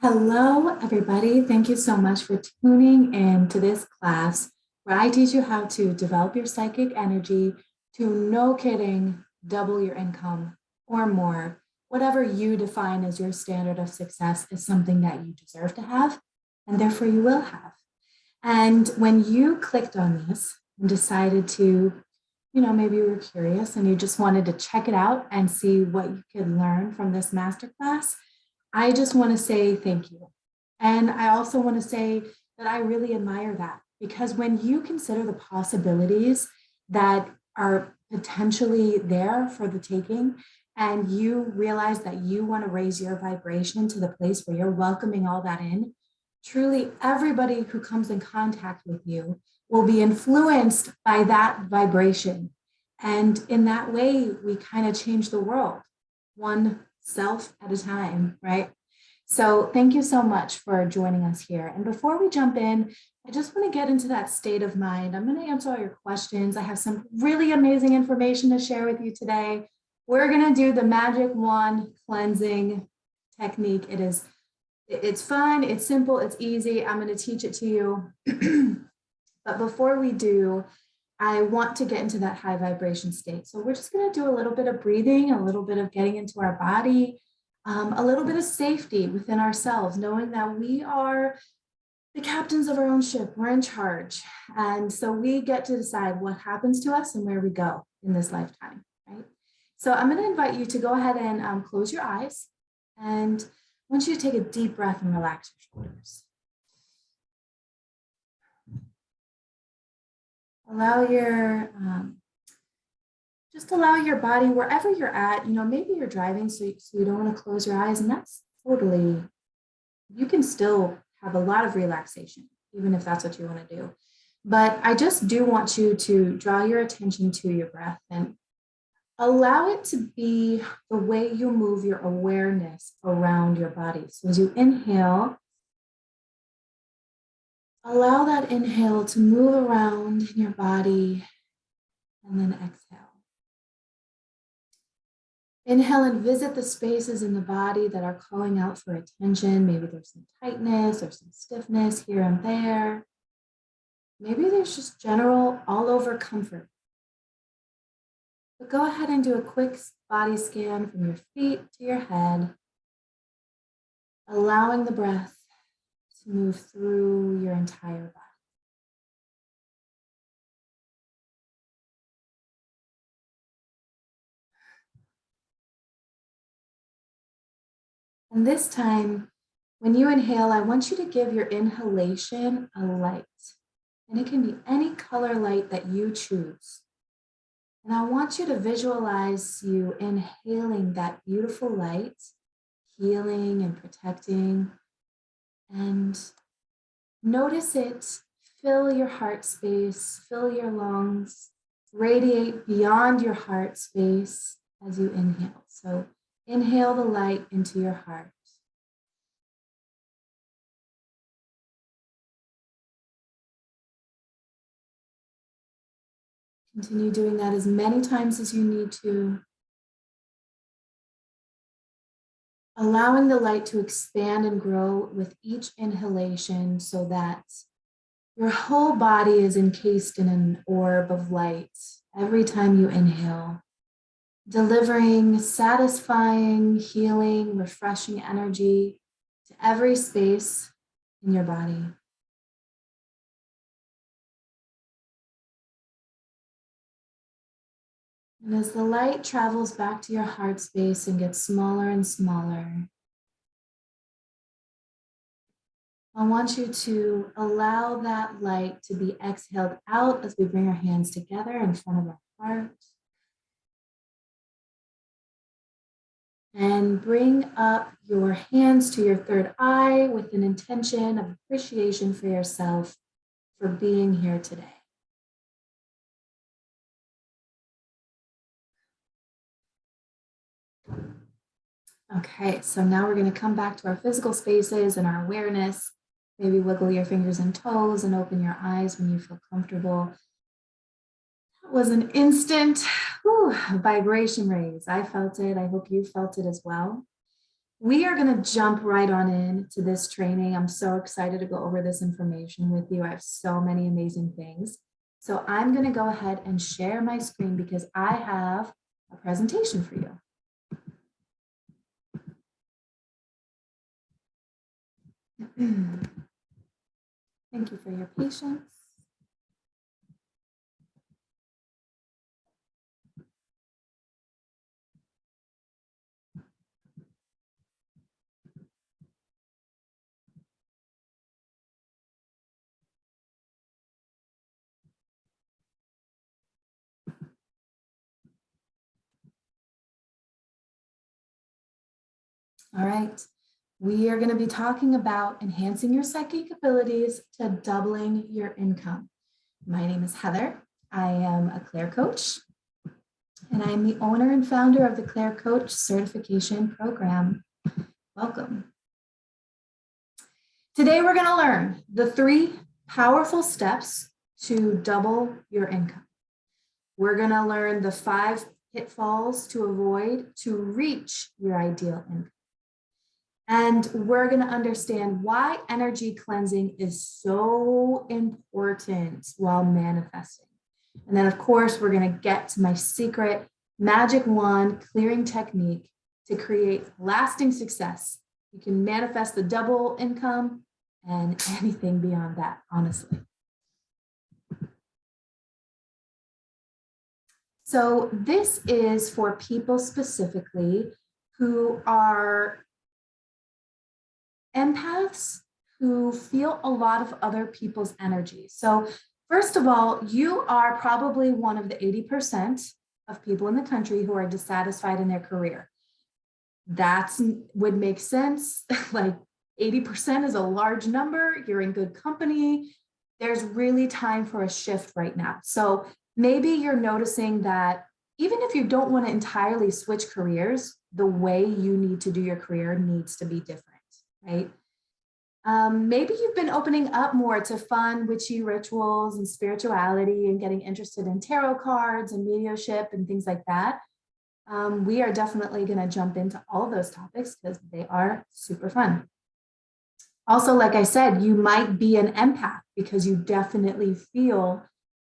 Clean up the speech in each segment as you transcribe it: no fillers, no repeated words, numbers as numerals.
Hello, everybody. Thank you so much for tuning in to this class where I teach you how to develop your psychic energy to, no kidding, double your income or more. Whatever you define as your standard of success is something that you deserve to have, and therefore you will have. And when you clicked on this and decided to, maybe you were curious and you just wanted to check it out and see what you could learn from this masterclass, I just want to say thank you. And I also want to say that I really admire that because when you consider the possibilities that are potentially there for the taking, and you realize that you want to raise your vibration to the place where you're welcoming all that in, truly everybody who comes in contact with you will be influenced by that vibration. And in that way, we kind of change the world one self at a time, right? So thank you so much for joining us here. And before we jump in, I just want to get into that state of mind. I'm going to answer all your questions. I have some really amazing information to share with you today. We're going to do the magic wand cleansing technique. It's fun, it's simple, it's easy. I'm going to teach it to you. But before we do, I want to get into that high vibration state. So we're just going to do a little bit of breathing, a little bit of getting into our body, a little bit of safety within ourselves, knowing that we are the captains of our own ship. We're in charge. And so we get to decide what happens to us and where we go in this lifetime, right? So I'm going to invite you to go ahead and close your eyes. And I want you to take a deep breath and relax your shoulders. Just allow your body, wherever you're at, maybe you're driving, so you don't want to close your eyes, and that's totally, you can still have a lot of relaxation, even if that's what you want to do. But I just do want you to draw your attention to your breath and allow it to be the way you move your awareness around your body. So as you inhale, allow that inhale to move around in your body, and then exhale. Inhale and visit the spaces in the body that are calling out for attention. Maybe there's some tightness or some stiffness here and there. Maybe there's just general all over comfort. But go ahead and do a quick body scan from your feet to your head, allowing the breath to move through your entire body. And this time, when you inhale, I want you to give your inhalation a light. And it can be any color light that you choose. And I want you to visualize you inhaling that beautiful light, healing and protecting. And notice it fill your heart space, fill your lungs, radiate beyond your heart space as you inhale. So inhale the light into your heart. Continue doing that as many times as you need to. Allowing the light to expand and grow with each inhalation so that your whole body is encased in an orb of light every time you inhale, delivering satisfying, healing, refreshing energy to every space in your body. And as the light travels back to your heart space and gets smaller and smaller, I want you to allow that light to be exhaled out as we bring our hands together in front of our heart. And bring up your hands to your third eye with an intention of appreciation for yourself for being here today. Okay, so now we're going to come back to our physical spaces and our awareness. Maybe wiggle your fingers and toes and open your eyes when you feel comfortable. That was an instant vibration raise. I felt it. I hope you felt it as well. we are going to jump right on into this training. I'm so excited to go over this information with you. I have so many amazing things. So I'm going to go ahead and share my screen because I have a presentation for you. Thank you for your patience. All right, we are going to be talking about enhancing your psychic abilities to doubling your income. My name is Heather. I am a Claire coach, and I am the owner and founder of the Claire Coach Certification Program. Welcome. Today, we're going to learn the 3 powerful steps to double your income. We're going to learn the 5 pitfalls to avoid to reach your ideal income. And we're going to understand why energy cleansing is so important while manifesting. And then, of course, we're going to get to my secret magic wand clearing technique to create lasting success. You can manifest the double income and anything beyond that, honestly. So this is for people specifically who are empaths who feel a lot of other people's energy. So first of all, you are probably one of the 80% of people in the country who are dissatisfied in their career. That would make sense. Like 80% is a large number. You're in good company. There's really time for a shift right now. So maybe you're noticing that even if you don't want to entirely switch careers, the way you need to do your career needs to be different. Right? Maybe you've been opening up more to fun, witchy rituals and spirituality and getting interested in tarot cards and mediumship and things like that. We are definitely going to jump into all of those topics because they are super fun. Also, like I said, you might be an empath because you definitely feel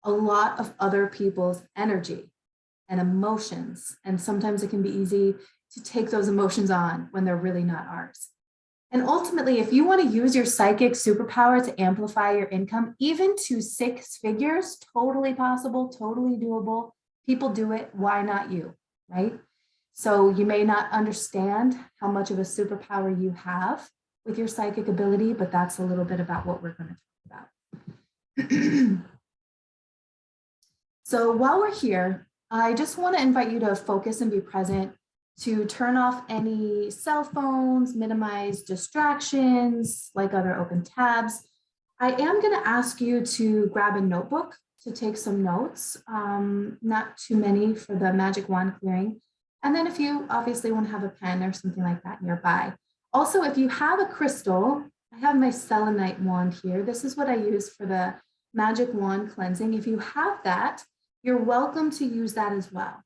a lot of other people's energy and emotions. And sometimes it can be easy to take those emotions on when they're really not ours. And ultimately, if you want to use your psychic superpower to amplify your income, even to 6 figures, totally possible, totally doable. People do it. Why not you, right? So you may not understand how much of a superpower you have with your psychic ability, but that's a little bit about what we're going to talk about. So while we're here, I just want to invite you to focus and be present, to turn off any cell phones, minimize distractions like other open tabs. I am going to ask you to grab a notebook to take some notes, not too many for the magic wand clearing. And then if you obviously want to have a pen or something like that nearby. Also, if you have a crystal, I have my selenite wand here. This is what I use for the magic wand cleansing. If you have that, you're welcome to use that as well.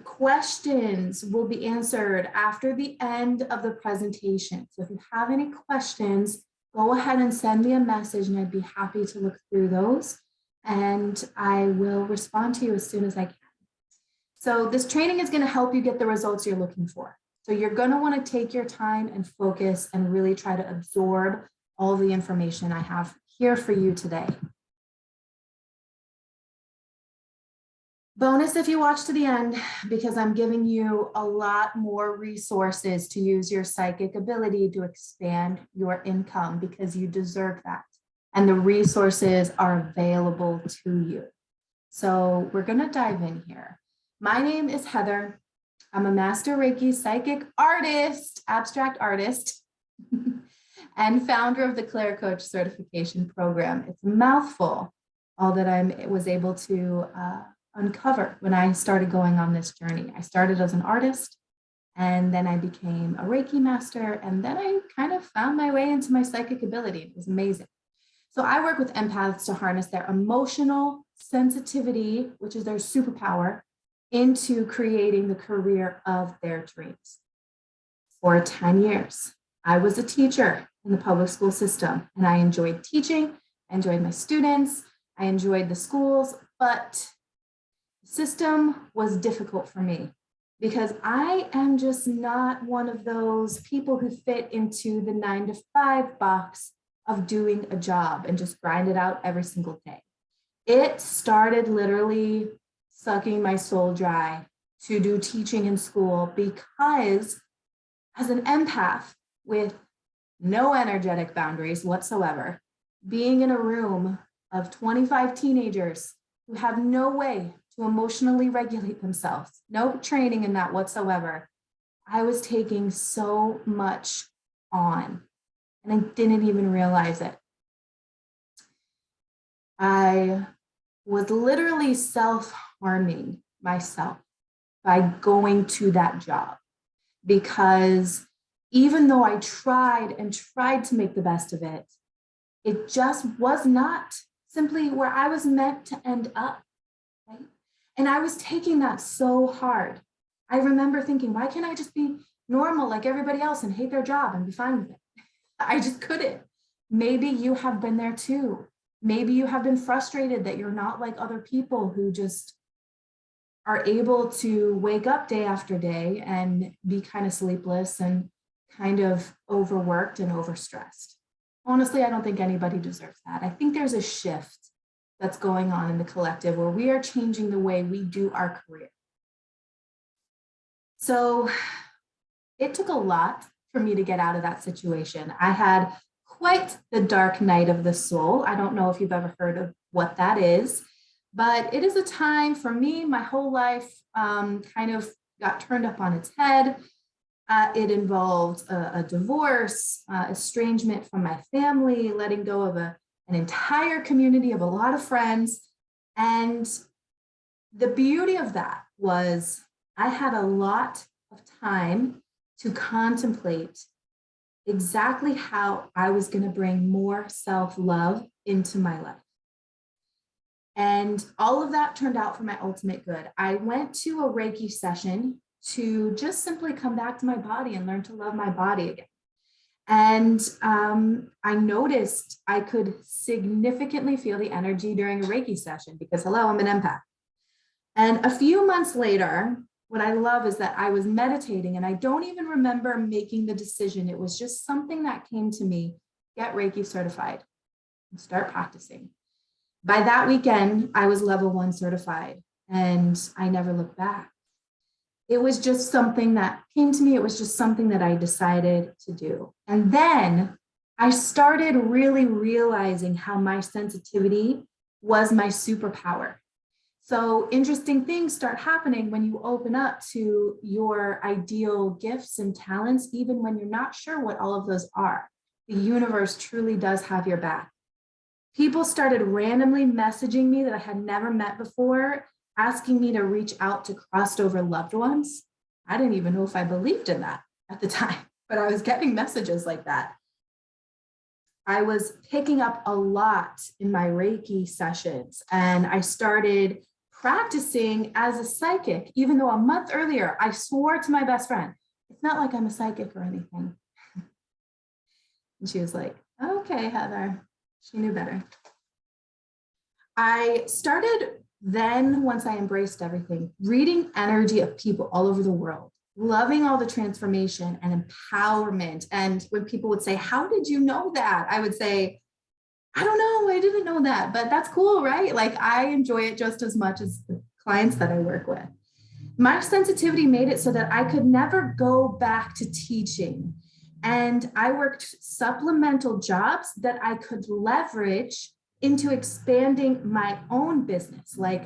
Questions will be answered after the end of the presentation. So if you have any questions, go ahead and send me a message and I'd be happy to look through those and I will respond to you as soon as I can. So this training is going to help you get the results you're looking for. So you're going to want to take your time and focus and really try to absorb all the information I have here for you today. Bonus if you watch to the end, because I'm giving you a lot more resources to use your psychic ability to expand your income because you deserve that. And the resources are available to you. So we're going to dive in here. My name is Heather. I'm a master Reiki psychic artist, abstract artist, and founder of the Claire Coach Certification Program. It's a mouthful, all that I was able to uncover when I started going on this journey. I started as an artist, and then I became a Reiki master, and then I kind of found my way into my psychic ability. It was amazing. So I work with empaths to harness their emotional sensitivity, which is their superpower, into creating the career of their dreams. for 10 years. I was a teacher in the public school system, and I enjoyed teaching, I enjoyed my students, I enjoyed the schools, but the system was difficult for me because I am just not one of those people who fit into the 9 to 5 box of doing a job and just grind it out every single day. It started literally sucking my soul dry to do teaching in school because as an empath with no energetic boundaries whatsoever, being in a room of 25 teenagers who have no way to emotionally regulate themselves, no training in that whatsoever, I was taking so much on and I didn't even realize it. I was literally self-harming myself by going to that job because even though I tried and tried to make the best of it, it just was not simply where I was meant to end up, right? And I was taking that so hard. I remember thinking, why can't I just be normal like everybody else and hate their job and be fine with it? I just couldn't. Maybe you have been there too. Maybe you have been frustrated that you're not like other people who just are able to wake up day after day and be kind of sleepless and kind of overworked and overstressed. Honestly, I don't think anybody deserves that. I think there's a shift that's going on in the collective where we are changing the way we do our career. So it took a lot for me to get out of that situation. I had quite the dark night of the soul. I don't know if you've ever heard of what that is, but it is a time for me, my whole life kind of got turned up on its head. It involved a divorce, estrangement from my family, letting go of an entire community of a lot of friends. And the beauty of that was I had a lot of time to contemplate exactly how I was going to bring more self-love into my life. And all of that turned out for my ultimate good. I went to a Reiki session to just simply come back to my body and learn to love my body again. And I noticed I could significantly feel the energy during a Reiki session because, hello, I'm an empath. And a few months later, what I love is that I was meditating and I don't even remember making the decision. It was just something that came to me, get Reiki certified and start practicing. By that weekend, I was level 1 certified and I never looked back. It was just something that came to me. It was just something that I decided to do. And then I started really realizing how my sensitivity was my superpower. So interesting things start happening when you open up to your ideal gifts and talents, even when you're not sure what all of those are. The universe truly does have your back. People started randomly messaging me that I had never met before, asking me to reach out to crossed over loved ones. I didn't even know if I believed in that at the time, but I was getting messages like that. I was picking up a lot in my Reiki sessions, and I started practicing as a psychic, even though a month earlier, I swore to my best friend, it's not like I'm a psychic or anything. And she was like, okay, Heather. She knew better. I started then, once I embraced everything, reading energy of people all over the world, loving all the transformation and empowerment. And when people would say, how did you know that? I would say, I don't know, I didn't know that, but that's cool, right? Like I enjoy it just as much as the clients that I work with. My sensitivity made it so that I could never go back to teaching. And I worked supplemental jobs that I could leverage into expanding my own business, like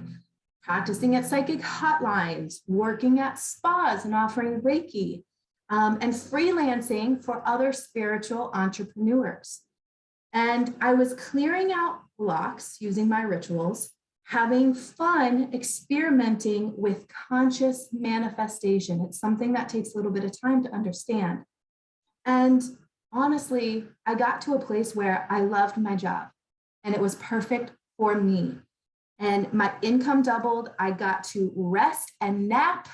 practicing at psychic hotlines, working at spas and offering Reiki, and freelancing for other spiritual entrepreneurs. And I was clearing out blocks using my rituals, having fun experimenting with conscious manifestation. It's something that takes a little bit of time to understand. And honestly, I got to a place where I loved my job and it was perfect for me. And my income doubled. I got to rest and nap.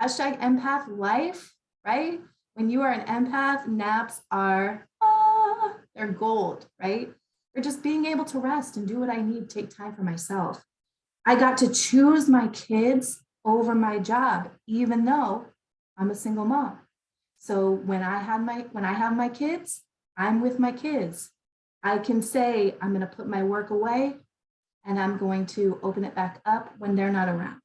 Hashtag empath life right? When you are an empath, naps are, they're gold, right? Or just being able to rest and do what I need, take time for myself. I got to choose my kids over my job, even though I'm a single mom. So when I have my kids, I'm with my kids. I can say I'm going to put my work away and I'm going to open it back up when they're not around.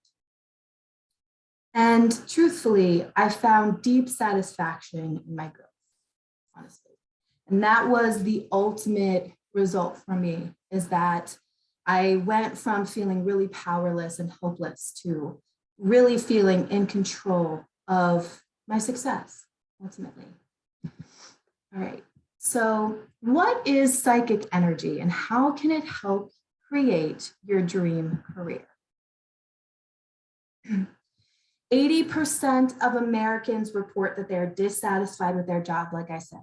And truthfully, I found deep satisfaction in my growth, honestly. And that was the ultimate result for me, is that I went from feeling really powerless and hopeless to really feeling in control of my success, ultimately. All right. So, what is psychic energy and how can it help create your dream career? 80% of Americans report that they're dissatisfied with their job, like I said.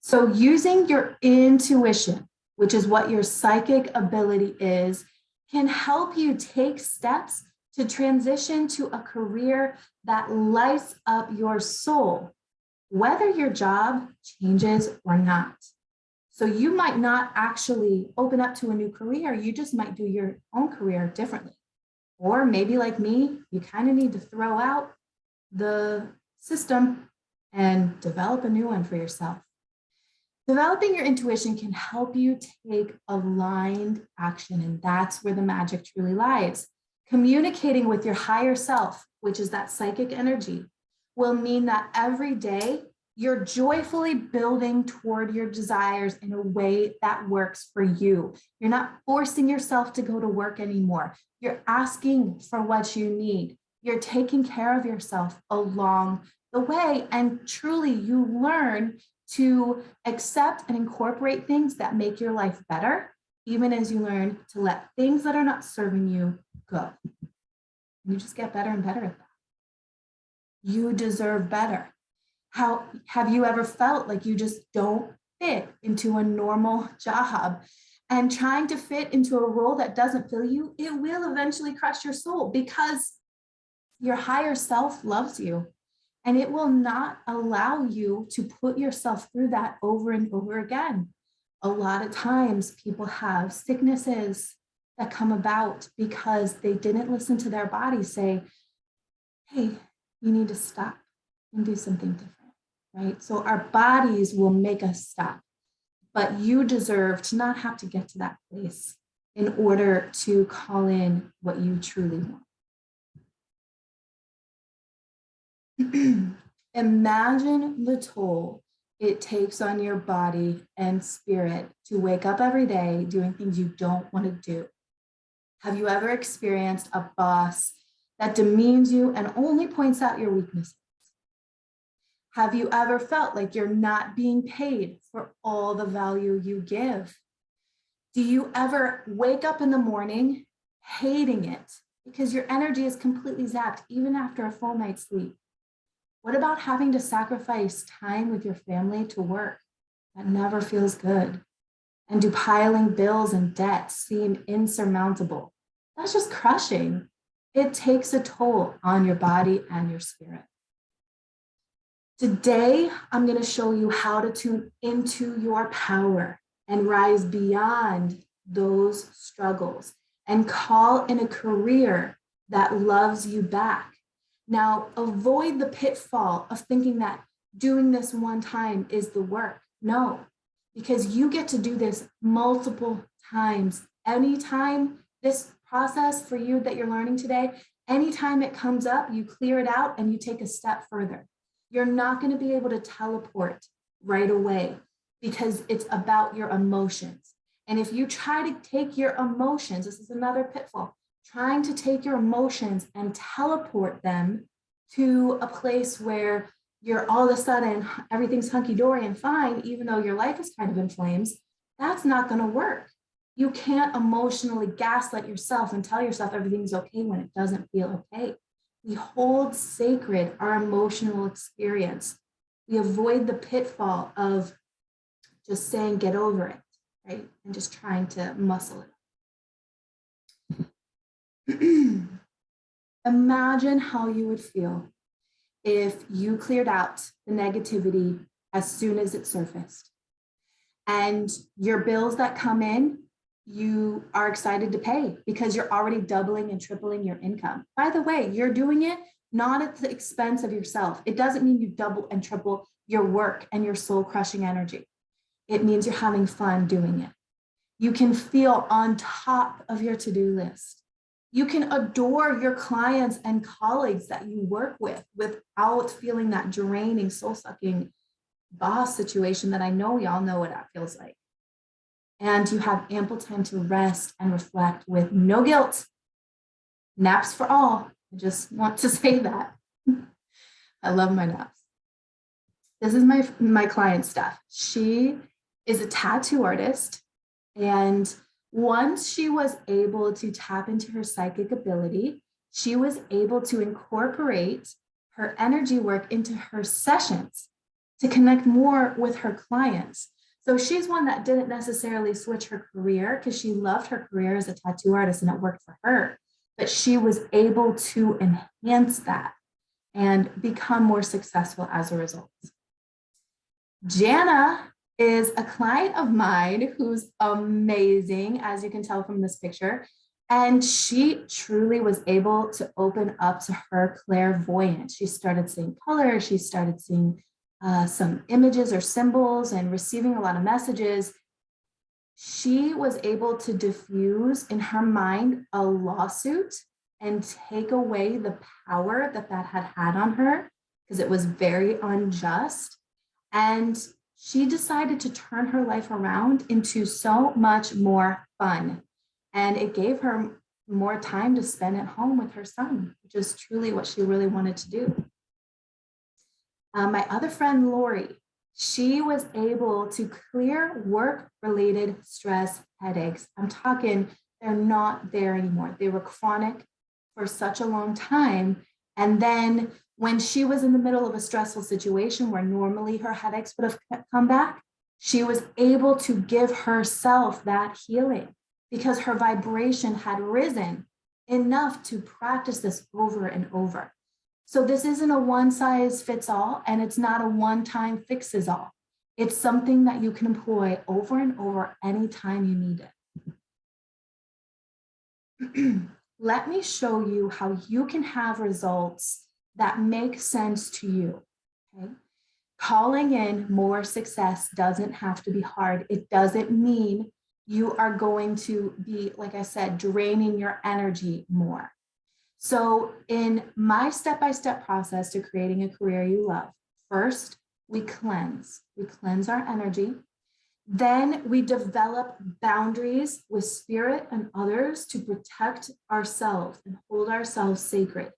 So, using your intuition, which is what your psychic ability is, can help you take steps to transition to a career that lights up your soul, whether your job changes or not. So you might not actually open up to a new career, you just might do your own career differently. Or maybe like me, you kind of need to throw out the system and develop a new one for yourself. Developing your intuition can help you take aligned action, and that's where the magic truly lies. Communicating with your higher self, which is that psychic energy, will mean that every day you're joyfully building toward your desires in a way that works for you. You're not forcing yourself to go to work anymore. You're asking for what you need. You're taking care of yourself along the way, and truly you learn to accept and incorporate things that make your life better, even as you learn to let things that are not serving you go. You just get better and better at that. You deserve better. How have you ever felt like you just don't fit into a normal job? And trying to fit into a role that doesn't fill you, it will eventually crush your soul, because your higher self loves you. And it will not allow you to put yourself through that over and over again. A lot of times people have sicknesses that come about because they didn't listen to their body say, hey, you need to stop and do something different, right? So our bodies will make us stop, but you deserve to not have to get to that place in order to call in what you truly want. Imagine the toll it takes on your body and spirit to wake up every day doing things you don't want to do. Have you ever experienced a boss that demeans you and only points out your weaknesses? Have you ever felt like you're not being paid for all the value you give? Do you ever wake up in the morning hating it because your energy is completely zapped even after a full night's sleep? What about having to sacrifice time with your family to work? That never feels good. And do piling bills and debts seem insurmountable? That's just crushing. It takes a toll on your body and your spirit. Today, I'm going to show you how to tune into your power and rise beyond those struggles and call in a career that loves you back. Now, avoid the pitfall of thinking that doing this one time is the work. No, because you get to do this multiple times. Anytime this process for you that you're learning today, anytime it comes up, you clear it out and you take a step further. You're not going to be able to teleport right away because it's about your emotions. And if you try to take your emotions, this is another pitfall, trying to take your emotions and teleport them to a place where you're all of a sudden, everything's hunky-dory and fine, even though your life is kind of in flames, that's not going to work. You can't emotionally gaslight yourself and tell yourself everything's okay when it doesn't feel okay. We hold sacred our emotional experience. We avoid the pitfall of just saying, get over it, right? And just trying to muscle it. Imagine how you would feel if you cleared out the negativity as soon as it surfaced. And your bills that come in, you are excited to pay because you're already doubling and tripling your income. By the way, you're doing it not at the expense of yourself. It doesn't mean you double and triple your work and your soul crushing energy. It means you're having fun doing it. You can feel on top of your to-do list. You can adore your clients and colleagues that you work with without feeling that draining, soul-sucking boss situation that I know y'all know what that feels like. And you have ample time to rest and reflect with no guilt. Naps for all. I just want to say that. I love my naps. This is my client Steph. She is a tattoo artist. And once she was able to tap into her psychic ability, she was able to incorporate her energy work into her sessions to connect more with her clients. So she's one that didn't necessarily switch her career because she loved her career as a tattoo artist and it worked for her. But she was able to enhance that and become more successful as a result. Jana is a client of mine who's amazing, as you can tell from this picture. And she truly was able to open up to her clairvoyance. She started seeing color, she started seeing some images or symbols and receiving a lot of messages. She was able to diffuse in her mind a lawsuit and take away the power that had on her because it was very unjust. And she decided to turn her life around into so much more fun. And it gave her more time to spend at home with her son, which is truly what she really wanted to do. My other friend, Lori, she was able to clear work-related stress headaches. I'm talking, they're not there anymore. They were chronic for such a long time. And then when she was in the middle of a stressful situation where normally her headaches would have come back, she was able to give herself that healing because her vibration had risen enough to practice this over and over. So this isn't a one size fits all, and it's not a one-time fixes all. It's something that you can employ over and over anytime you need it. Let me show you how you can have results that make sense to you, okay? Calling in more success doesn't have to be hard. It doesn't mean you are going to be, like I said, draining your energy more. So in my step-by-step process to creating a career you love, first, we cleanse our energy. Then we develop boundaries with spirit and others to protect ourselves and hold ourselves sacred.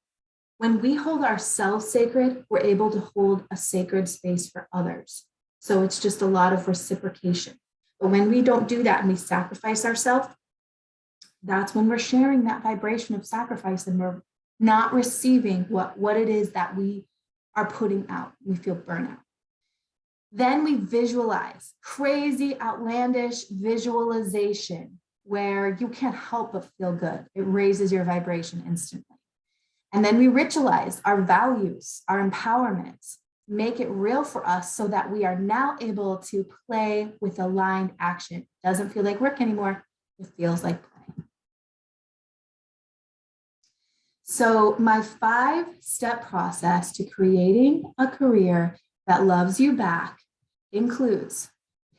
When we hold ourselves sacred, we're able to hold a sacred space for others. So it's just a lot of reciprocation. But when we don't do that and we sacrifice ourselves, that's when we're sharing that vibration of sacrifice and we're not receiving what it is that we are putting out. We feel burnout. Then we visualize, crazy, outlandish visualization where you can't help but feel good. It raises your vibration instantly. And then we ritualize our values, our empowerment, make it real for us so that we are now able to play with aligned action. It doesn't feel like work anymore. It feels like play. So my 5-step process to creating a career that loves you back includes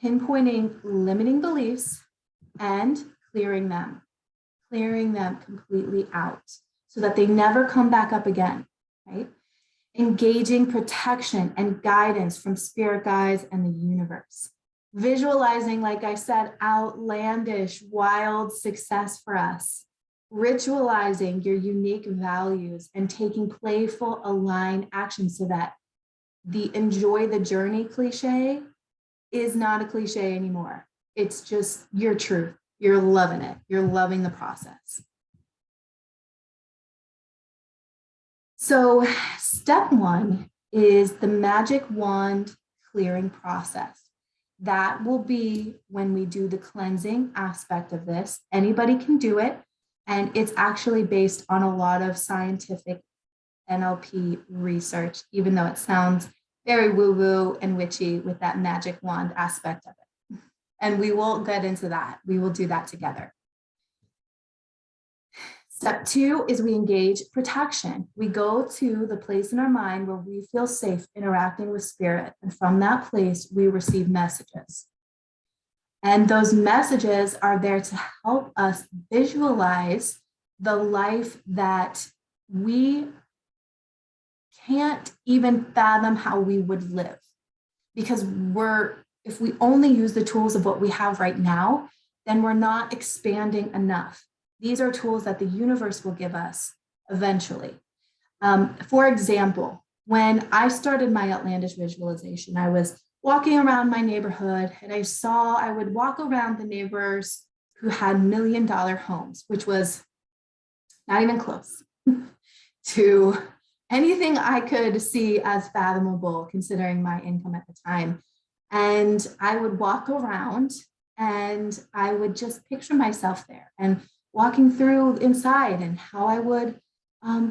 pinpointing limiting beliefs and clearing them completely out so that they never come back up again, right? Engaging protection and guidance from spirit guides and the universe. Visualizing, like I said, outlandish, wild success for us. Ritualizing your unique values and taking playful, aligned action so that the enjoy the journey cliche is not a cliche anymore. It's just your truth. You're loving it. You're loving the process. So step 1 is the magic wand clearing process. That will be when we do the cleansing aspect of this. Anybody can do it. And it's actually based on a lot of scientific NLP research, even though it sounds very woo-woo and witchy with that magic wand aspect of it. And we will get into that. We will do that together. Step 2 is we engage protection. We go to the place in our mind where we feel safe interacting with spirit. And from that place, we receive messages. And those messages are there to help us visualize the life that we can't even fathom how we would live. Because if we only use the tools of what we have right now, then we're not expanding enough. These are tools that the universe will give us eventually. For example, when I started my outlandish visualization, I was walking around my neighborhood and I would walk around the neighbors who had $1 million homes, which was not even close to anything I could see as fathomable considering my income at the time. And I would walk around and I would just picture myself there and walking through inside and how I would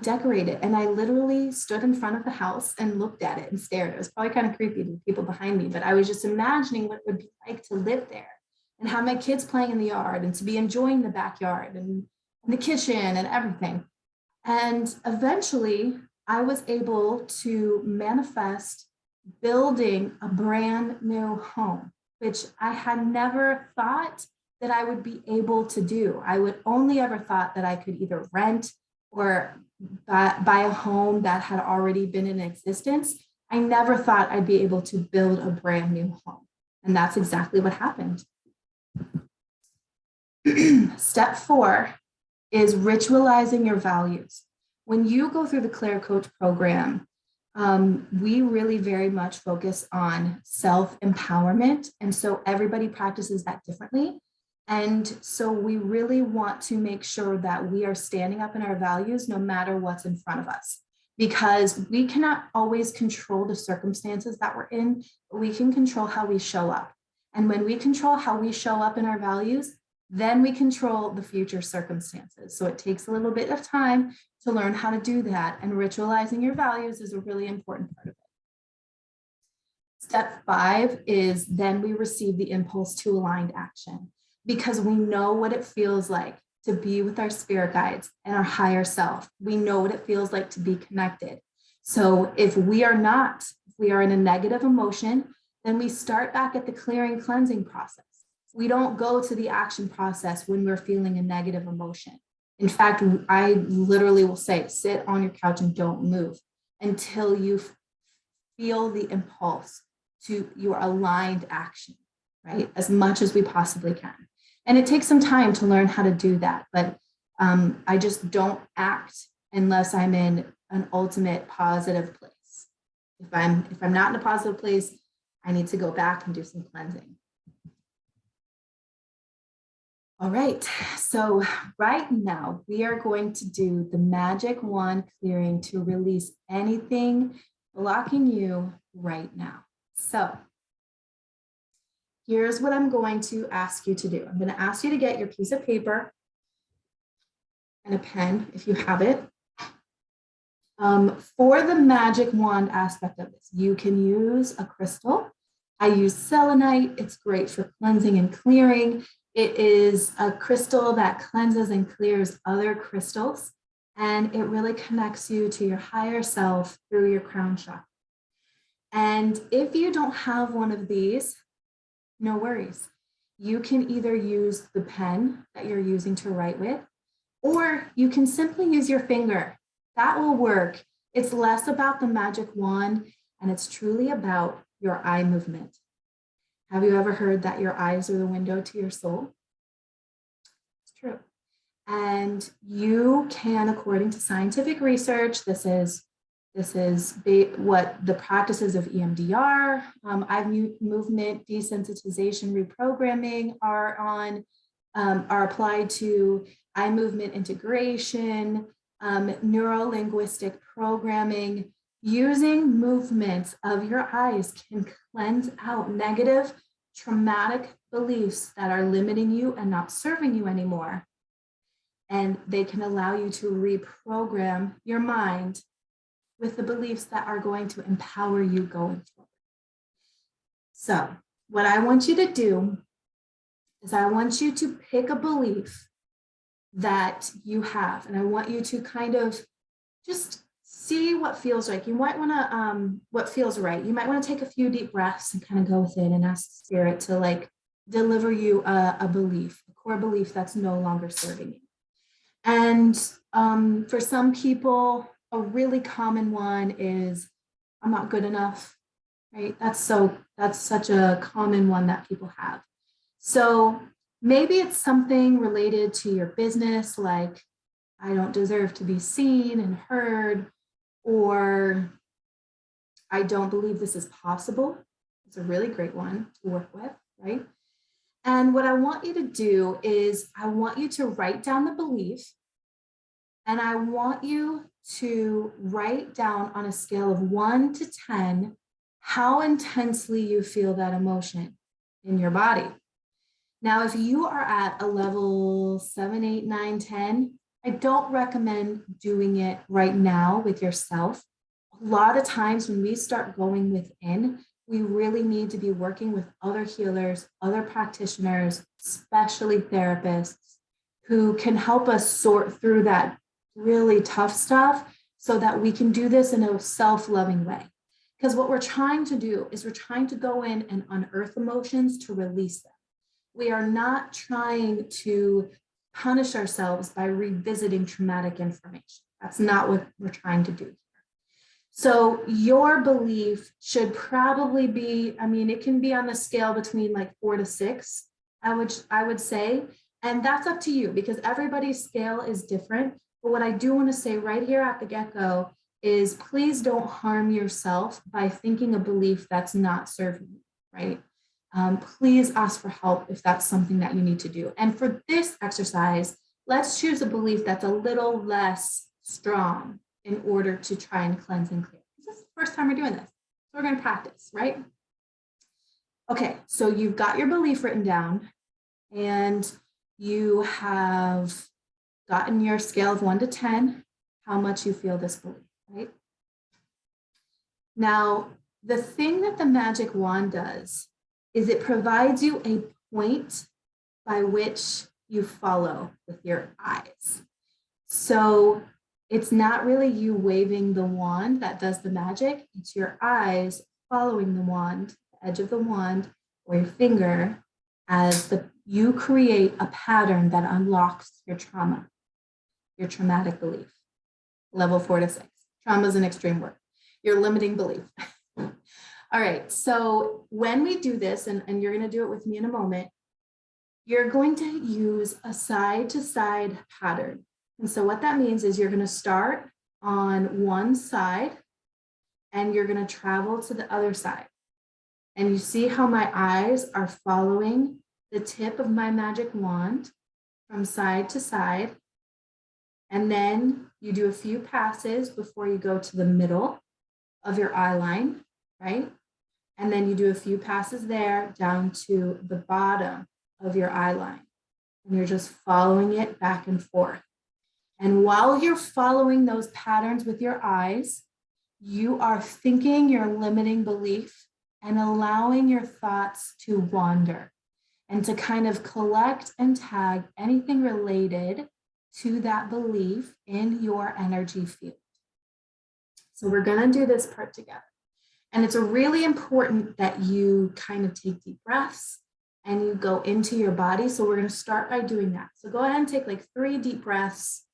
decorate it. And I literally stood in front of the house and looked at it and stared. It was probably kind of creepy to the people behind me, but I was just imagining what it would be like to live there and have my kids playing in the yard and to be enjoying the backyard and the kitchen and everything. And eventually I was able to manifest building a brand new home, which I had never thought that I would be able to do. I would only ever thought that I could either rent or buy a home that had already been in existence. I never thought I'd be able to build a brand new home. And that's exactly what happened. Step 4 is ritualizing your values. When you go through the Claire Coach program, we really very much focus on self-empowerment. And so everybody practices that differently. And so we really want to make sure that we are standing up in our values no matter what's in front of us, because we cannot always control the circumstances that we're in, but we can control how we show up. And when we control how we show up in our values, then we control the future circumstances. So it takes a little bit of time to learn how to do that. And ritualizing your values is a really important part of it. Step 5 is then we receive the impulse to aligned action, because we know what it feels like to be with our spirit guides and our higher self. We know what it feels like to be connected. So if we are in a negative emotion, then we start back at the clearing cleansing process. We don't go to the action process when we're feeling a negative emotion. In fact, I literally will say, sit on your couch and don't move until you feel the impulse to your aligned action, right? As much as we possibly can. And it takes some time to learn how to do that, but I just don't act unless I'm in an ultimate positive place. If I'm not in a positive place, I need to go back and do some cleansing. All right, so right now we are going to do the magic wand clearing to release anything blocking you right now. So here's what I'm going to ask you to do. I'm going to ask you to get your piece of paper and a pen if you have it. For the magic wand aspect of this, you can use a crystal. I use selenite. It's great for cleansing and clearing. It is a crystal that cleanses and clears other crystals, and it really connects you to your higher self through your crown chakra. And if you don't have one of these, no worries. You can either use the pen that you're using to write with, or you can simply use your finger. That will work. It's less about the magic wand, and it's truly about your eye movement. Have you ever heard that your eyes are the window to your soul? It's true. And you can, according to scientific research, this is what the practices of EMDR, eye movement desensitization reprogramming are applied to eye movement integration, neuro-linguistic programming. Using movements of your eyes can cleanse out negative, traumatic beliefs that are limiting you and not serving you anymore. And they can allow you to reprogram your mind with the beliefs that are going to empower you going forward. So what I want you to do is I want you to pick a belief that you have, and I want you to kind of just see what feels right. You might want to, what feels right. You might want to take a few deep breaths and kind of go within and ask Spirit to like deliver you a belief, a core belief that's no longer serving you. And for some people, a really common one is, I'm not good enough, right? That's such a common one that people have. So maybe it's something related to your business, like, I don't deserve to be seen and heard, or I don't believe this is possible. It's a really great one to work with, right? And what I want you to do is I want you to write down the belief, and I want you to write down on a scale of 1 to 10 how intensely you feel that emotion in your body. Now, if you are at a level 7, 8, 9, 10, I don't recommend doing it right now with yourself. A lot of times when we start going within, we really need to be working with other healers, other practitioners, especially therapists, who can help us sort through that really tough stuff so that we can do this in a self-loving way. Because what we're trying to do is we're trying to go in and unearth emotions to release them. We are not trying to punish ourselves by revisiting traumatic information. That's not what we're trying to do here. So your belief should probably be, I mean, it can be on the scale between like 4 to 6, I would say, and that's up to you because everybody's scale is different. But what I do want to say right here at the get-go is please don't harm yourself by thinking a belief that's not serving you, right? Please ask for help if that's something that you need to do. And for this exercise, let's choose a belief that's a little less strong in order to try and cleanse and clear. This is the first time we're doing this. So we're going to practice, right? Okay, so you've got your belief written down and you have gotten your scale of 1 to 10, how much you feel this belief, right? Now, the thing that the magic wand does is it provides you a point by which you follow with your eyes. So it's not really you waving the wand that does the magic, it's your eyes following the wand, the edge of the wand or your finger as you create a pattern that unlocks your trauma, your traumatic belief. Level 4 to 6. Trauma is an extreme word. Your limiting belief. All right, so when we do this, and you're going to do it with me in a moment, you're going to use a side-to-side pattern. And so what that means is you're going to start on one side and you're going to travel to the other side. And you see how my eyes are following the tip of my magic wand from side to side. And then you do a few passes before you go to the middle of your eye line, right? And then you do a few passes there down to the bottom of your eye line. And you're just following it back and forth. And while you're following those patterns with your eyes, you are thinking your limiting belief and allowing your thoughts to wander and to kind of collect and tag anything related to that belief in your energy field. So we're going to do this part together. And it's really important that you kind of take deep breaths and you go into your body. So we're going to start by doing that. So go ahead and take like 3 deep breaths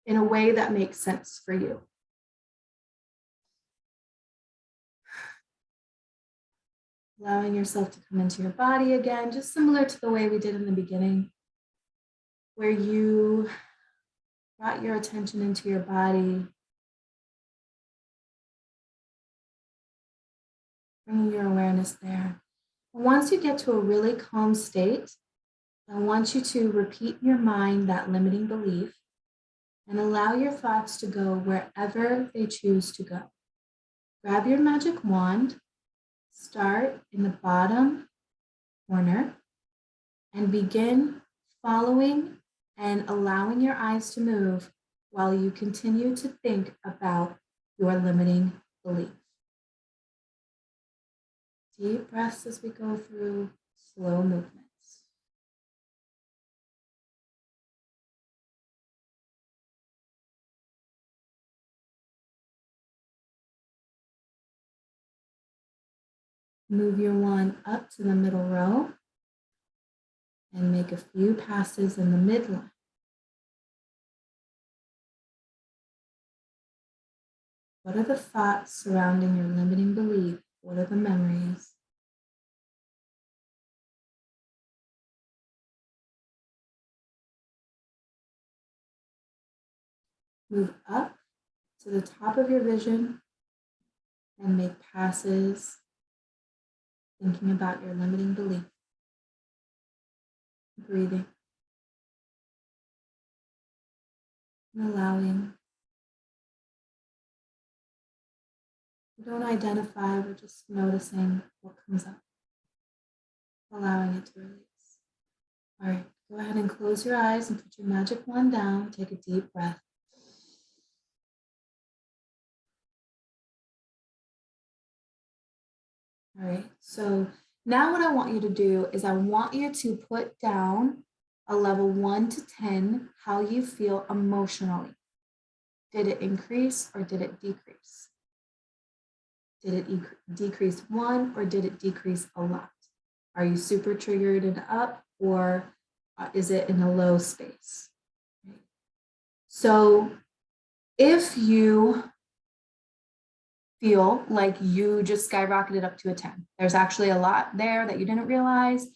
in a way that makes sense for you. Allowing yourself to come into your body again, just similar to the way we did in the beginning, where you brought your attention into your body, bringing your awareness there. Once you get to a really calm state, I want you to repeat in your mind that limiting belief and allow your thoughts to go wherever they choose to go. Grab your magic wand, start in the bottom corner, and begin following and allowing your eyes to move while you continue to think about your limiting belief. Deep breaths as we go through slow movements. Move your one up to the middle row and make a few passes in the midline. What are the thoughts surrounding your limiting belief? What are the memories? Move up to the top of your vision and make passes, thinking about your limiting belief. Breathing and allowing. Don't identify, we're just noticing what comes up, allowing it to release. All right, go ahead and close your eyes and put your magic wand down. Take a deep breath. All right, so now what I want you to do is I want you to put down a level 1 to 10, how you feel emotionally. Did it increase or did it decrease? Did it decrease 1 or did it decrease a lot? Are you super triggered and up, or is it in a low space? Right. So if you feel like you just skyrocketed up to a 10, there's actually a lot there that you didn't realize,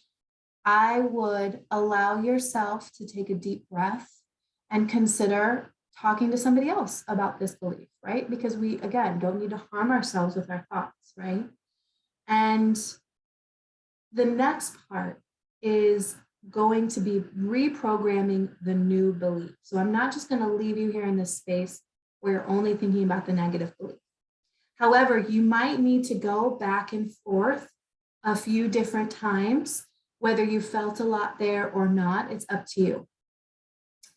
I would allow yourself to take a deep breath and consider talking to somebody else about this belief, right? Because we, again, don't need to harm ourselves with our thoughts, right? And the next part is going to be reprogramming the new belief. So I'm not just going to leave you here in this space where you're only thinking about the negative belief. However, you might need to go back and forth a few different times, whether you felt a lot there or not, it's up to you.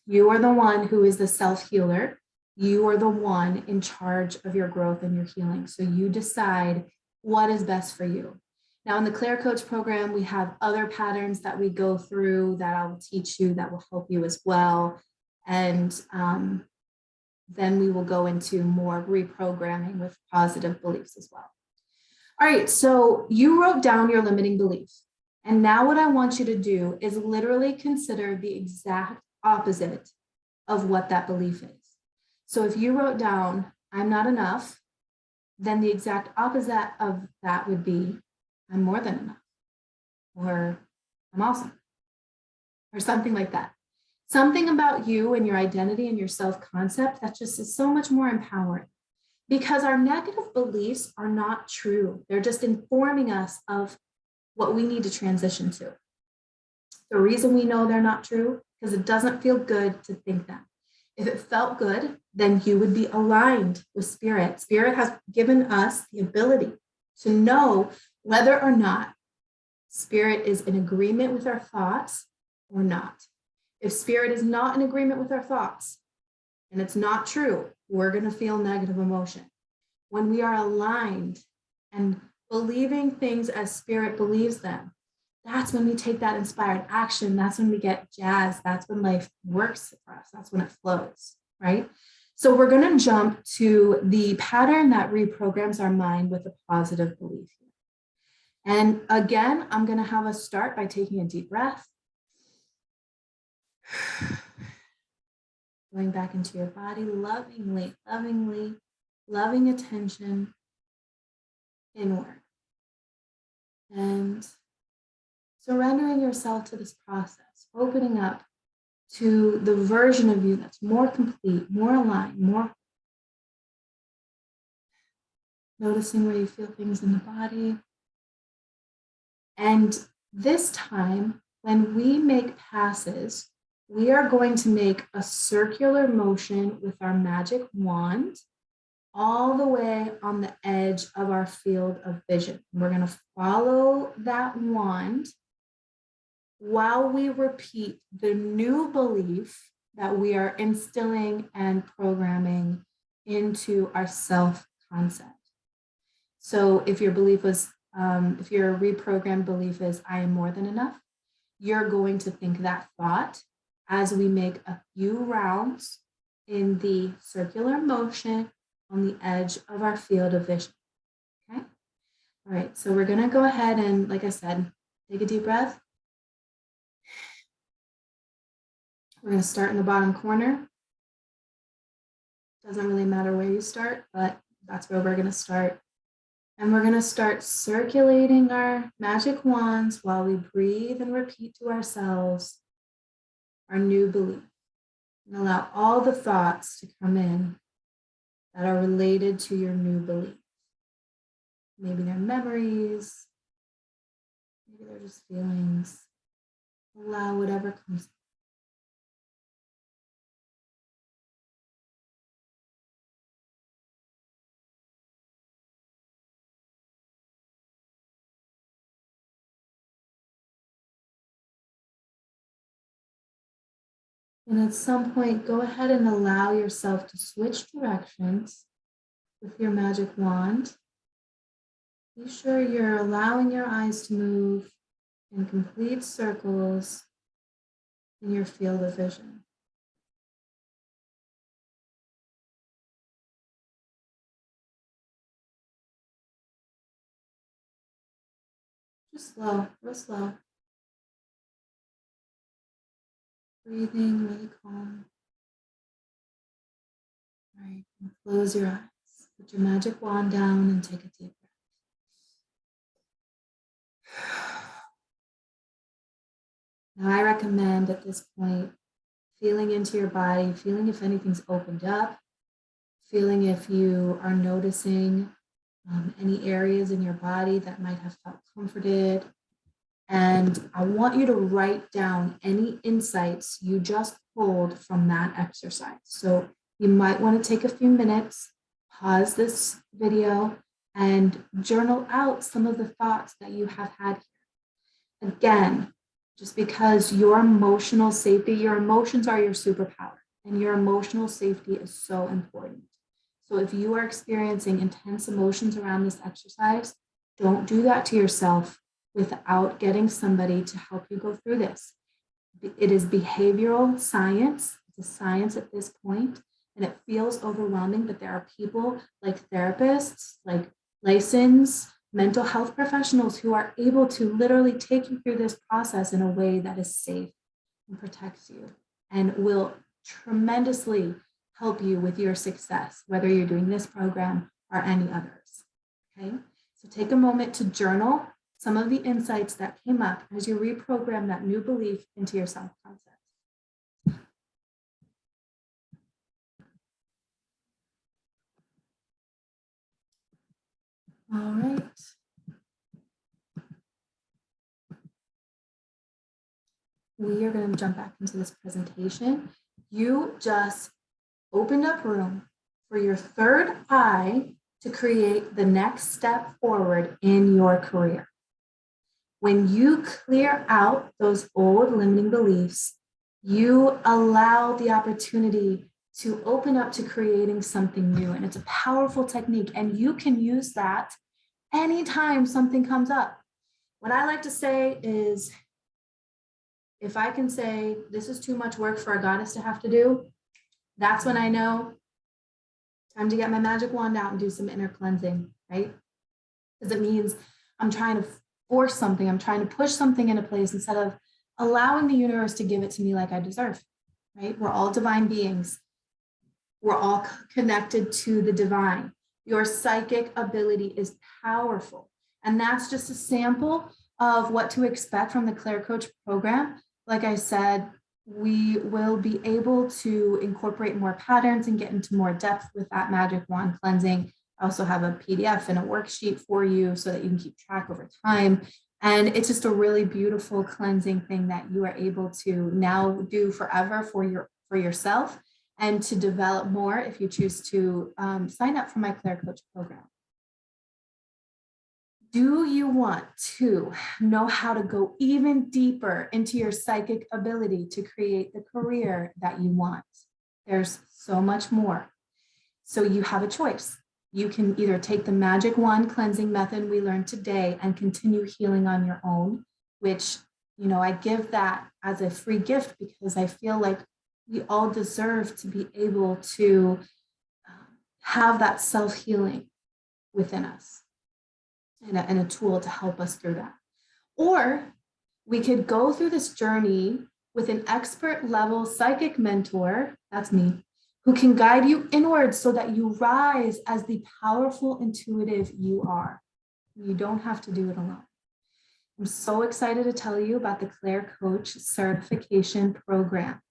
You are the one who is the self-healer. You are the one in charge of your growth and your healing. So you decide what is best for you. Now in the Claire Coach program, we have other patterns that we go through that I will teach you that will help you as well. And then we will go into more reprogramming with positive beliefs as well. All right, so you wrote down your limiting beliefs. And now what I want you to do is literally consider the exact opposite of what that belief is. So if you wrote down, I'm not enough, then the exact opposite of that would be, I'm more than enough, or I'm awesome, or something like that. Something about you and your identity and your self-concept that just is so much more empowering, because our negative beliefs are not true. They're just informing us of what we need to transition to. The reason we know they're not true, because it doesn't feel good to think them. If it felt good, then you would be aligned with Spirit. Spirit has given us the ability to know whether or not Spirit is in agreement with our thoughts or not. If Spirit is not in agreement with our thoughts and it's not true, we're going to feel negative emotion. When we are aligned and believing things as Spirit believes them, that's when we take that inspired action. That's when we get jazzed. That's when life works for us. That's when it flows, right? So we're going to jump to the pattern that reprograms our mind with a positive belief. And again, I'm going to have us start by taking a deep breath. Going back into your body lovingly, loving attention inward. And surrendering yourself to this process, opening up to the version of you that's more complete, more aligned, more noticing where you feel things in the body. And this time, when we make passes, we are going to make a circular motion with our magic wand all the way on the edge of our field of vision. We're going to follow that wand while we repeat the new belief that we are instilling and programming into our self-concept. So if your belief was, if your reprogrammed belief is, I am more than enough, you're going to think that thought as we make a few rounds in the circular motion on the edge of our field of vision. Okay. All right. So we're going to go ahead and, like I said, take a deep breath. We're going to start in the bottom corner. Doesn't really matter where you start, but that's where we're going to start. And we're going to start circulating our magic wands while we breathe and repeat to ourselves our new belief. And allow all the thoughts to come in that are related to your new belief. Maybe they're memories, maybe they're just feelings. Allow whatever comes. And at some point, go ahead and allow yourself to switch directions with your magic wand. Be sure you're allowing your eyes to move in complete circles in your field of vision. Just slow, real slow. Breathing really calm. All right, and close your eyes. Put your magic wand down and take a deep breath. Now I recommend at this point, feeling into your body, feeling if anything's opened up, feeling if you are noticing any areas in your body that might have felt comforted. And I want you to write down any insights you just pulled from that exercise. So you might want to take a few minutes, pause this video, and journal out some of the thoughts that you have had here. Again, just because your emotional safety, your emotions are your superpower, and your emotional safety is so important. So if you are experiencing intense emotions around this exercise, don't do that to yourself without getting somebody to help you go through this. It is behavioral science. It's a science at this point, and it feels overwhelming, but there are people like therapists, like licensed mental health professionals who are able to literally take you through this process in a way that is safe and protects you and will tremendously help you with your success, whether you're doing this program or any others. Okay, so take a moment to journal some of the insights that came up as you reprogram that new belief into your self-concept. All right. We are going to jump back into this presentation. You just opened up room for your third eye to create the next step forward in your career. When you clear out those old limiting beliefs, you allow the opportunity to open up to creating something new. And it's a powerful technique. And you can use that anytime something comes up. What I like to say is, if I can say, this is too much work for a goddess to have to do, that's when I know time to get my magic wand out and do some inner cleansing, right? Because it means I'm trying to force something, I'm trying to push something into place instead of allowing the universe to give it to me like I deserve, right? We're all divine beings. We're all connected to the divine. Your psychic ability is powerful. And that's just a sample of what to expect from the Claire Coach program. Like I said, we will be able to incorporate more patterns and get into more depth with that magic wand cleansing. I also have a PDF and a worksheet for you so that you can keep track over time. And it's just a really beautiful cleansing thing that you are able to now do forever for yourself, and to develop more if you choose to sign up for my Claire Coach program. Do you want to know how to go even deeper into your psychic ability to create the career that you want? There's so much more. So you have a choice. You can either take the magic wand cleansing method we learned today and continue healing on your own, which, I give that as a free gift because I feel like we all deserve to be able to have that self-healing within us and a tool to help us through that. Or we could go through this journey with an expert level psychic mentor, that's me, who can guide you inward so that you rise as the powerful intuitive you are. You don't have to do it alone. I'm so excited to tell you about the Claire Coach Certification Program.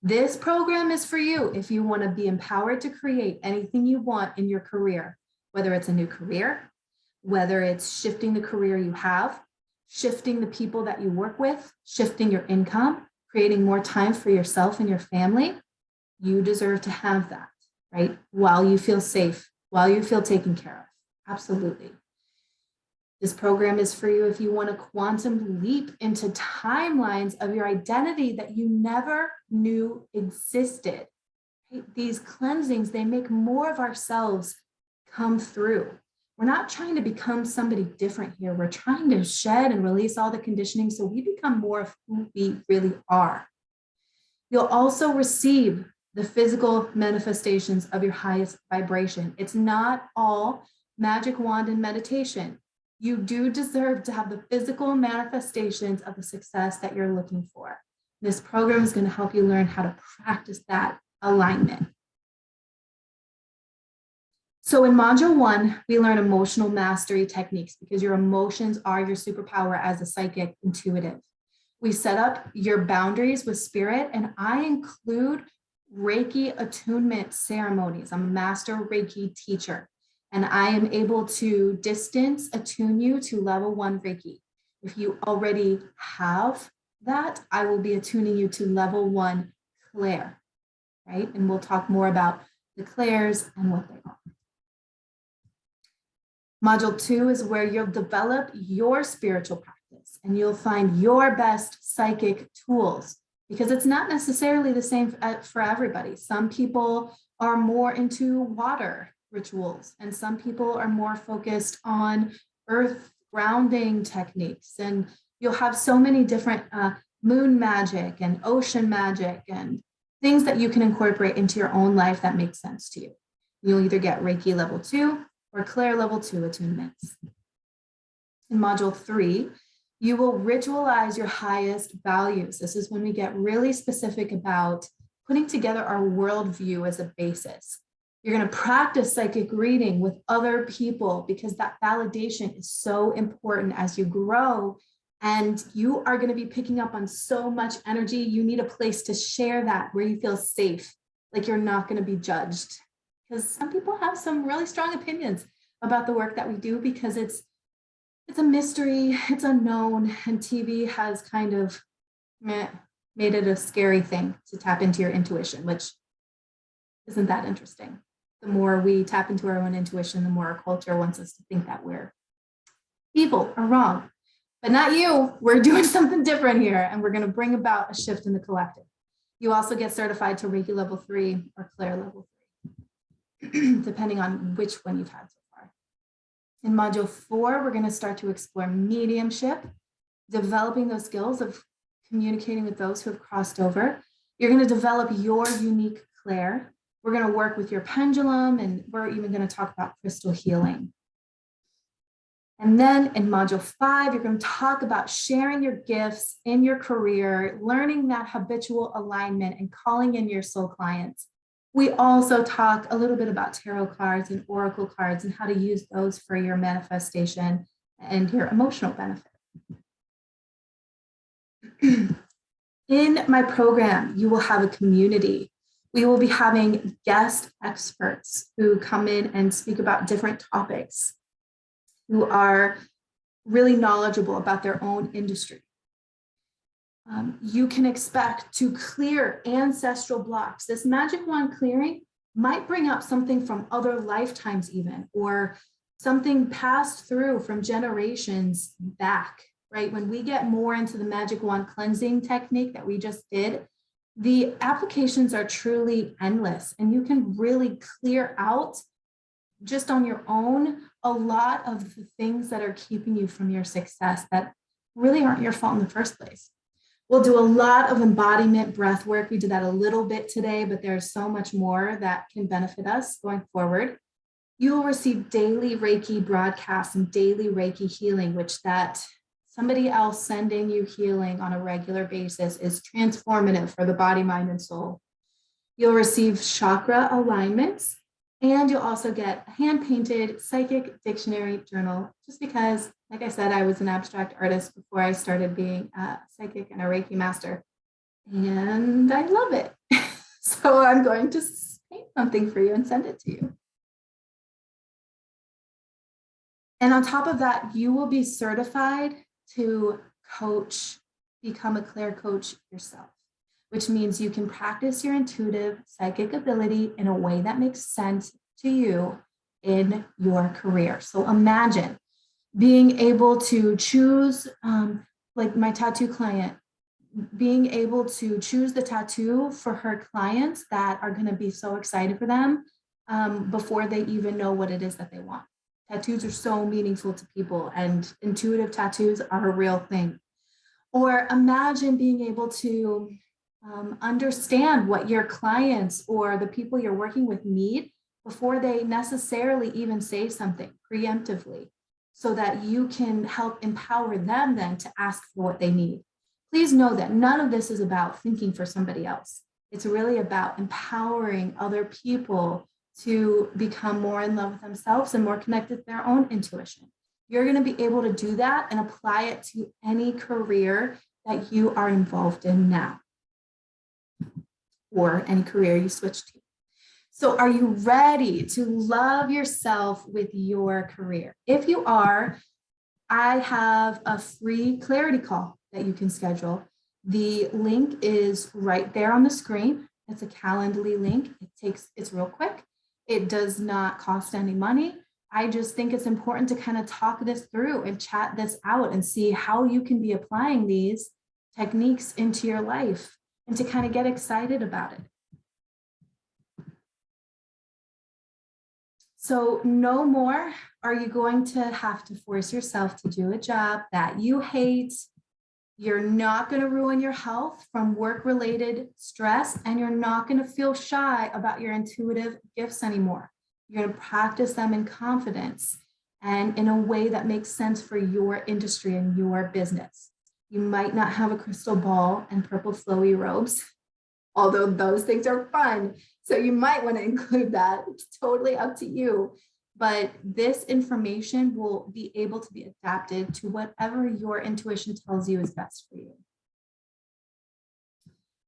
This program is for you if you want to be empowered to create anything you want in your career, whether it's a new career, whether it's shifting the career you have, shifting the people that you work with, shifting your income, creating more time for yourself and your family. You deserve to have that, right? While you feel safe, while you feel taken care of. Absolutely. This program is for you if you want to quantum leap into timelines of your identity that you never knew existed. These cleansings, they make more of ourselves come through. We're not trying to become somebody different here. We're trying to shed and release all the conditioning so we become more of who we really are. You'll also receive the physical manifestations of your highest vibration. It's not all magic wand and meditation. You do deserve to have the physical manifestations of the success that you're looking for. This program is going to help you learn how to practice that alignment. So in module 1, we learn emotional mastery techniques because your emotions are your superpower as a psychic intuitive. We set up your boundaries with spirit, and I include Reiki attunement ceremonies. I'm a master Reiki teacher, and I am able to distance attune you to level 1 Reiki. If you already have that, I will be attuning you to level 1 Claire, right? And we'll talk more about the Claires and what they are. Module 2 is where you'll develop your spiritual practice and you'll find your best psychic tools because it's not necessarily the same for everybody. Some people are more into water rituals and some people are more focused on earth grounding techniques. And you'll have so many different moon magic and ocean magic and things that you can incorporate into your own life that makes sense to you. You'll either get Reiki level 2 or Claire level 2 attunements. In module 3, you will ritualize your highest values. This is when we get really specific about putting together our worldview as a basis. You're going to practice psychic reading with other people because that validation is so important as you grow. And you are going to be picking up on so much energy. You need a place to share that where you feel safe, like you're not going to be judged. Because some people have some really strong opinions about the work that we do because it's a mystery, it's unknown, and TV has kind of made it a scary thing to tap into your intuition, which isn't that interesting. The more we tap into our own intuition, the more our culture wants us to think that we're evil or wrong. But not you. We're doing something different here, and we're going to bring about a shift in the collective. You also get certified to Reiki level 3 or Claire level 3, depending on which one you've had so far. In module 4, we're going to start to explore mediumship, developing those skills of communicating with those who have crossed over. You're going to develop your unique Claire. We're going to work with your pendulum, and we're even going to talk about crystal healing. And then in module 5, you're going to talk about sharing your gifts in your career, learning that habitual alignment and calling in your soul clients. We also talk a little bit about tarot cards and oracle cards and how to use those for your manifestation and your emotional benefit. In my program, you will have a community. We will be having guest experts who come in and speak about different topics, who are really knowledgeable about their own industry. You can expect to clear ancestral blocks. This magic wand clearing might bring up something from other lifetimes even, or something passed through from generations back, right? When we get more into the magic wand cleansing technique that we just did, the applications are truly endless, and you can really clear out just on your own a lot of the things that are keeping you from your success that really aren't your fault in the first place. We'll do a lot of embodiment breath work. We did that a little bit today, but there's so much more that can benefit us going forward. You will receive daily Reiki broadcasts and daily Reiki healing, which that somebody else sending you healing on a regular basis is transformative for the body, mind, and soul. You'll receive chakra alignments, and you'll also get a hand-painted psychic dictionary journal, just because, like I said, I was an abstract artist before I started being a psychic and a Reiki master, and I love it. So I'm going to paint something for you and send it to you. And on top of that, you will be certified to coach, become a Claire coach yourself, which means you can practice your intuitive psychic ability in a way that makes sense to you in your career. So imagine being able to choose, like my tattoo client, being able to choose the tattoo for her clients that are going to be so excited for them before they even know what it is that they want. Tattoos are so meaningful to people, and intuitive tattoos are a real thing. Or imagine being able to understand what your clients or the people you're working with need before they necessarily even say something preemptively, so that you can help empower them then to ask for what they need. Please know that none of this is about thinking for somebody else. It's really about empowering other people to become more in love with themselves and more connected to their own intuition. You're going to be able to do that and apply it to any career that you are involved in now, or any career you switch to. So are you ready to love yourself with your career? If you are, I have a free clarity call that you can schedule. The link is right there on the screen. It's a Calendly link. It's real quick. It does not cost any money. I just think it's important to kind of talk this through and chat this out and see how you can be applying these techniques into your life and to kind of get excited about it. So no more are you going to have to force yourself to do a job that you hate. You're not going to ruin your health from work-related stress, and you're not going to feel shy about your intuitive gifts anymore. You're going to practice them in confidence and in a way that makes sense for your industry and your business. You might not have a crystal ball and purple flowy robes, although those things are fun. So you might want to include that. It's totally up to you. But this information will be able to be adapted to whatever your intuition tells you is best for you.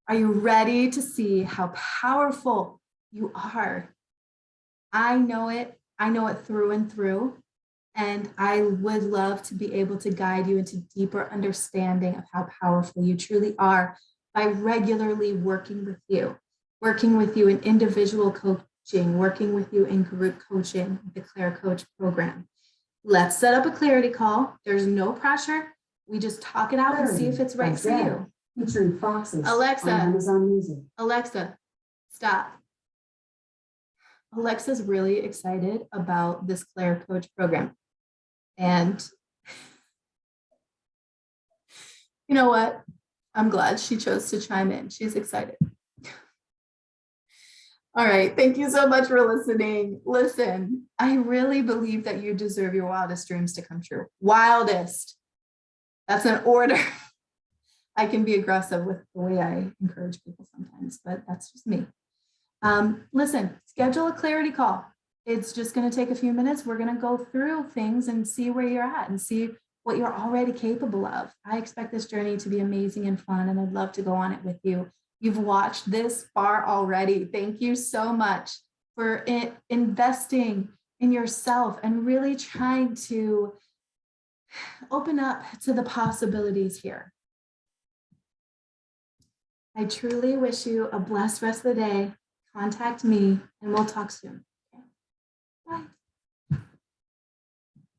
Are you ready to see how powerful you are? I know it through and through. And I would love to be able to guide you into deeper understanding of how powerful you truly are by regularly working with you in individual coaching, working with you in group coaching, the Claire Coach program. Let's set up a clarity call. There's no pressure. We just talk it out and see if it's right for you. Featuring Foxes Alexa, on Amazon Music. Alexa, stop. Alexa's really excited about this Claire Coach program. And you know what? I'm glad she chose to chime in. She's excited. All right. Thank you so much for listening. Listen, I really believe that you deserve your wildest dreams to come true. Wildest. That's an order. I can be aggressive with the way I encourage people sometimes, but that's just me. Listen, schedule a clarity call. It's just going to take a few minutes. We're going to go through things and see where you're at and see what you're already capable of. I expect this journey to be amazing and fun, and I'd love to go on it with you. You've watched this far already. Thank you so much for investing in yourself and really trying to open up to the possibilities here. I truly wish you a blessed rest of the day. Contact me and we'll talk soon. Okay? Bye.